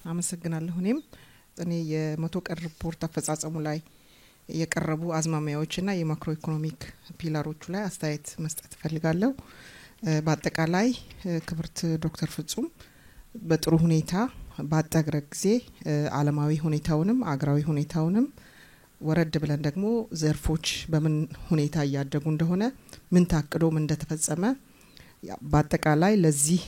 አመሰግናለሁ። እኔ የመቶ ቀን ሪፖርት አፈጻጸሙ ላይ የቀረቡ አዝማሚያዎችና የማክሮ ኢኮኖሚክ ፒላሮቹ ላይ አስተያየት መስጠት ፈልጋለሁ። በአጠቃላይ ክብርት ዶክተር ፍጹም በጥሩ ሁኔታ ባጠገረ ጊዜ ዓለማዊ ሁኔታውንም አገራዊ ሁኔታውንም ወረድ ብለን ደግሞ ዘርፎች በምን ሁኔታ ያያደጉ እንደሆነ ምን ታቅዶ ምን እንደተፈጸመ በአጠቃላይ ለዚህ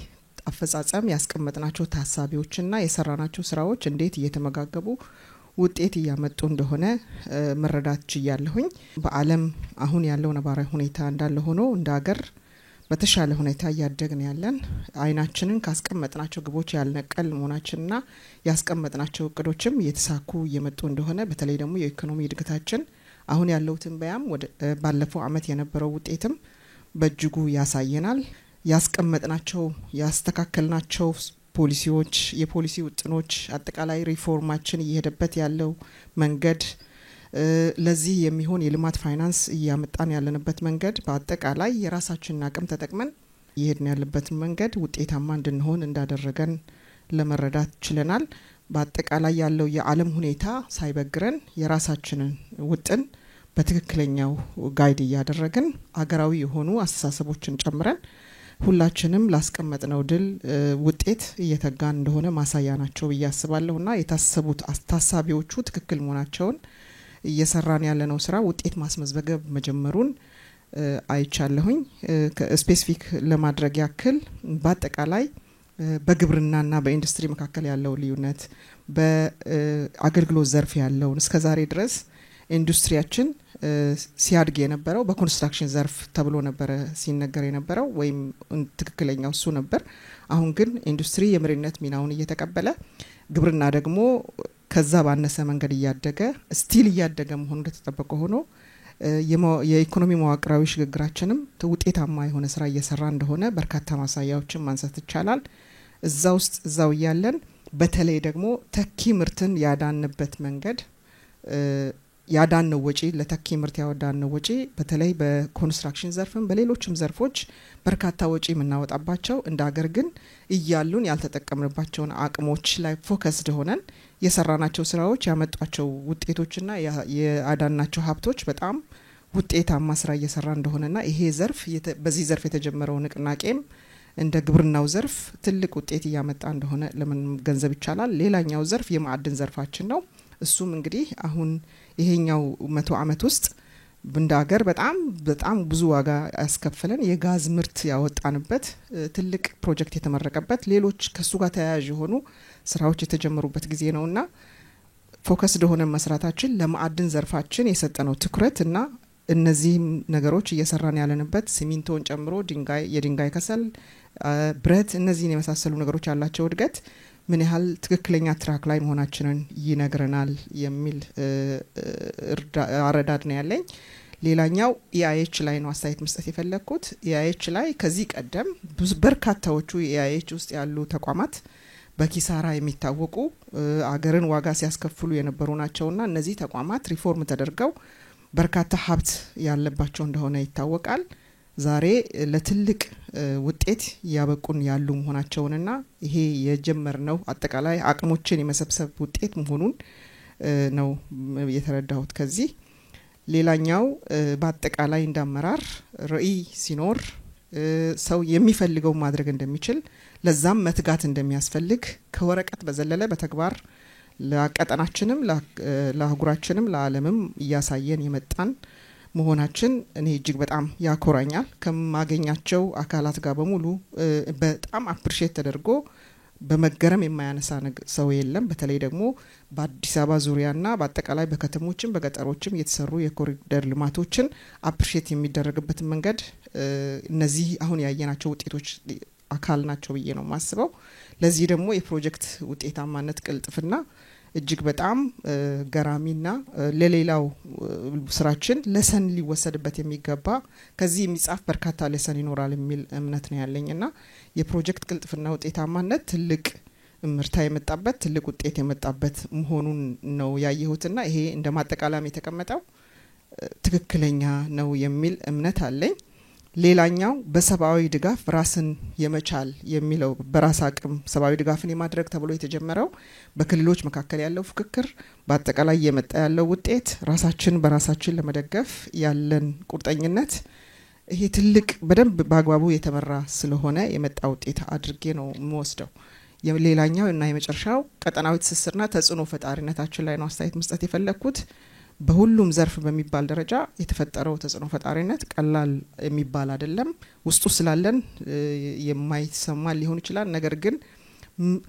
አፈጻጸም ያስቀመጥናቸው ታሳቢዎችና የሰራናቸው ስራዎች እንዴት እየተመጋገቡ ውጤት ያመጡ እንደሆነ መረዳት ችያለሁኝ። በአለም አሁን ያለው ነባራዊ ሁኔታ እንዳለ ሆኖ እንደ ሀገር በተሻለ ሁኔታ ያደግን ያለን አይናችንን ካስቀመጥናቸው ግቦች ያልነቀል መሆናችንና ያስቀመጥናቸው እቅዶችም እየተሳኩ እየመጡ እንደሆነ በተለይ ደግሞ የኢኮኖሚ እድገታችን አሁን ያለው ትንበያም ባለፈው አመት የነበረው ውጤትም በእጅጉ ያሳየናል። ያስቀመጥናቸው ያስተካከልናቸው ፖሊሲዎች የፖሊሲ ውጥኖች አጠቃላይ ሪፎርማችን እየሄደበት ያለው መንገድ ለዚህ የሚሆን የልማት ፋይናንስ ያመጣን ያለንበት መንገድ በአጠቃላይ የራሳችንን አቅም ተጠቅመን ይሄድን ያለበት መንገድ ውጤታማ እንድንሆን እንዳደረገን ለመረዳት ችለናል። በአጠቃላይ ያለው የዓለም ሁኔታ ሳይበግረን የራሳችንን ውጥን በትክክለኛው ጋይድ ያደረግን አገራዊ የሆኑ አስተሳሰቦችን ጨምረን ሁላችንም ላስቀመጥነው ድል ውጤት እየተጋን እንደሆነ ማሳያ ናቸው በያስባለሁና የታሰቡት ታሳቢዎቹ ትክክል መሆናቸውን እየሰራን ያለነው ስራ ውጤት ማስመዝገብ መጀመሩን አይቻለሁኝ። ስፔሲፊክ ለማድረግ ያክል በአጠቃላይ በግብርናና በኢንዱስትሪ መካከል ያለው ልዩነት በአገልግሎት ዘርፍ ያለው እስከዛሬ ድረስ ኢንዱስትሪያችን ሲያድግ የነበረው በኮንስትራክሽን ዘርፍ ተብሎ ነበር ሲነገር የነበረው ወይም ትክክለኛው እሱ ነበር። አሁን ግን ኢንዱስትሪ የመሪነት ሚናውን እየተቀበለ ግብርና ደግሞ ከዛ ባነሰ መንገድ ያደገ ስቲል ያደገ መሆኑ ተጠበቀ ሆኖ የኢኮኖሚ መዋቅራዊ ሽግግራችንም ውጤታማ የሆነ ስራ እየሰራ እንደሆነ በርካታ ማሳያዎችን ማንሳት ይቻላል። እዛው ያለን በተለይ ደግሞ ተኪ ምርትን ያዳንበት መንገድ ያዳነው ወጪ ለተኪ ምርት ያወዳነው ወጪ በተለይ በኮንስትራክሽን ዘርፍም በሌሎችም ዘርፎች በርካታ ወጪ ምናወጣባቸው እንደ ሀገር ግን እያሉን ያልተጠቀምንባቸው አቅሞች ላይ ፎከስድ ሆነን የሰራናቸው ስራዎች ያመጣቸው ውጤቶችና ያዳናቸው ሀብቶች በጣም ውጤታማ ስራ እየሰራ እንደሆነና ይሄ ዘርፍ በዚህ ዘርፍ የተጀመረው ንቅናቄም እንደ ግብርናው ዘርፍ ትልቅ ውጤት ያመጣ እንደሆነ ለምን ገንዘብ ይቻላል። ሌላኛው ዘርፍ የማዕድን ዘርፋችን ነው። እሱም እንግዲህ አሁን ይሄኛው 100 አመት ውስጥ እንደ ሀገር በጣም ብዙ ዋጋ ያስከፈለን የጋዝ ምርት ያወጣንበት ትልቅ ፕሮጀክት የተመረቀበት ሌሎች ከሱ ጋር ተያያዥ የሆኑ ስራዎች የተጀመሩበት ጊዜ ነውና ፎከስ እንደሆነ መስራታችን ለማዕድን ዘርፋችን የሰጠነው ትኩረትና እነዚህ ነገሮች እየሰራን ያለንበት ሲሚንቶን ጨምሮ የድንጋይ ከሰል ብረት እነዚህን የመሳሰሉ ነገሮች ያላቸው እድገት ምን ያህል ትክክለኛ ትራክ ላይ መሆናችንን ይነግረናል የሚል አረዳድ ነው ያለኝ። ሌላኛው ኢአይኤች ላይ ነው አስተያየት መስጠት የፈለኩት። ኢአይኤች ላይ ከዚህ ቀደም በርካታዎቹ ኢአይኤች ውስጥ ያሉ ተቋማት በኪሳራ የሚታወቁ አገርን ዋጋ ሲያስከፍሉ የነበሩ ናቸውና እነዚህ ተቋማት ሪፎርም ተደርገው በርካታ ሀብት ያለባቸው እንደሆነ ይታወቃል። ዛሬ ለትልቅ ውጤት ያበቁን ያሉ መሆናቸውንና ይሄ የጀመርነው አጠቃላይ አቅሞችን የመሰብሰብ ውጤት መሆኑን ነው የተረዳሁት። ከዚህ ሌላኛው በአጠቃላይ እንዳመራር ራዕይ ሲኖር ሰው የሚፈልገው ማድረግ እንደሚችል ለዛም መትጋት እንደሚያስፈልግ ከወረቀት በዘለለ በተግባር ለቀጠናችንም ለአህጉራችንም ለዓለምም ያሳየን የመጣን መሆናችን እኔ እጅግ በጣም ያኮራኛል። ከማገኛቸው አካላት ጋር በሙሉ በጣም አፕሪሺየት ተደርጎ በመገረም የማያነሳ ሰው የለም። በተለይ ደግሞ በአዲስ አበባ ዙሪያና በአጠቃላይ በከተሞችም በገጠሮችም የተሰሩ የኮሪደር ልማቶችን አፕሪሺየት የሚደረግበት መንገድ እነዚህ አሁን ያየናቸው ውጤቶች አካል ናቸው ብዬ ነው ማስበው። ለዚህ ደግሞ የፕሮጀክት ውጤታማነት ቅልጥፍና እጅግ በጣም ገራሚና ለሌላው ስራችን ለሰን ሊወሰድበት የሚገባ ከዚህ የሚጻፍ በርካታ ለሰን ይኖራል የሚል እምነት ነው ያለኝና የፕሮጀክት ቅልጥፍና ውጤታማነት ትልቅ ምርታ የመጣበት ትልቅ ውጤት የመጣበት መሆኑን ነው ያየሁትና ይሄ እንደማጠቃላም የተቀመጠው ትክክለኛ ነው የሚል እምነት አለኝ። ሌላኛው በሰብአዊ ድጋፍ ራስን የመቻል የሚለው በራስ አቅም ሰብአዊ ድጋፍን የማድረግ ተብሎ የተጀመረው በክልሎች መካከል ያለው ፍክክር በአጠቃላይ የመጣ ያለው ውጤት ራሳችን በራሳችን ለመደገፍ ያለን ቁርጠኝነት ይሄ ትልቅ በደንብ በአግባቡ የተመራ ስለሆነ የመጣ ውጤት አድርጌ ነው የምወስደው። ሌላኛው እና የመጨረሻው ቀጠናዊ ትስስርና ተጽዕኖ ፈጣሪነታችን ላይ ነው አስተያየት መስጠት የፈለኩት። በሁሉም ዘርፍ በሚባል ደረጃ የተፈጠረው ተጽዕኖ ፈጣሪነት ቀላል የሚባል አይደለም። ውስጡ ስላለን የማይሰማ ሊሆን ይችላል። ነገር ግን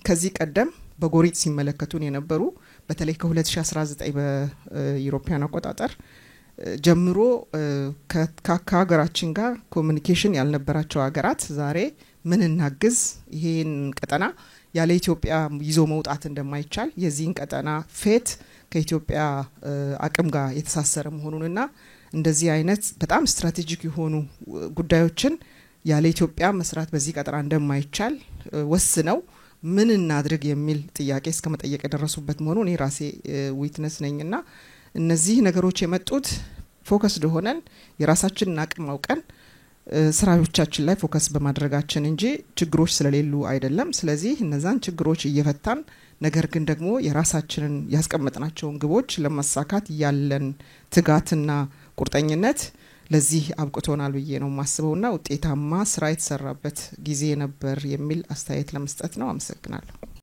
ከዚህ ቀደም በጎሪጥ ሲመለከቱን የነበሩ በተለይ ከ2019 በዩሮፒያን አቆጣጠር ጀምሮ ከሀገራችን ጋር ኮሚኒኬሽን ያልነበራቸው ሀገራት ዛሬ ምን እናግዝ ይሄን ቀጠና ያለ ኢትዮጵያ ይዞ መውጣት እንደማይቻል የዚህን ቀጠና ፌት ከኢትዮጵያ አቅም ጋር የተሳሰረ መሆኑንና እንደዚህ አይነት በጣም ስትራቴጂክ የሆኑ ጉዳዮችን ያለ ኢትዮጵያ መስራት በዚህ ቀጠና እንደማይቻል ወስነው ምን እናድርግ የሚል ጥያቄ እስከመጠየቅ የደረሱበት መሆኑን እኔ ራሴ ዊትነስ ነኝና እነዚህ ነገሮች የመጡት ፎከስድ ሆነን የራሳችንን አቅም አውቀን ስራዎቻችን ላይ ፎከስ በማድረጋችን እንጂ ችግሮች ስለሌሉ አይደለም። ስለዚህ እነዛን ችግሮች እየፈታን ነገር ግን ደግሞ የራሳችንን ያስቀመጥናቸውን ግቦች ለማሳካት ያለን ትጋትና ቁርጠኝነት ለዚህ አብቅቶናል ብዬ ነው ማስበውና ውጤታማ ስራ የተሰራበት ጊዜ ነበር የሚል አስተያየት ለመስጠት ነው። አመሰግናለሁ።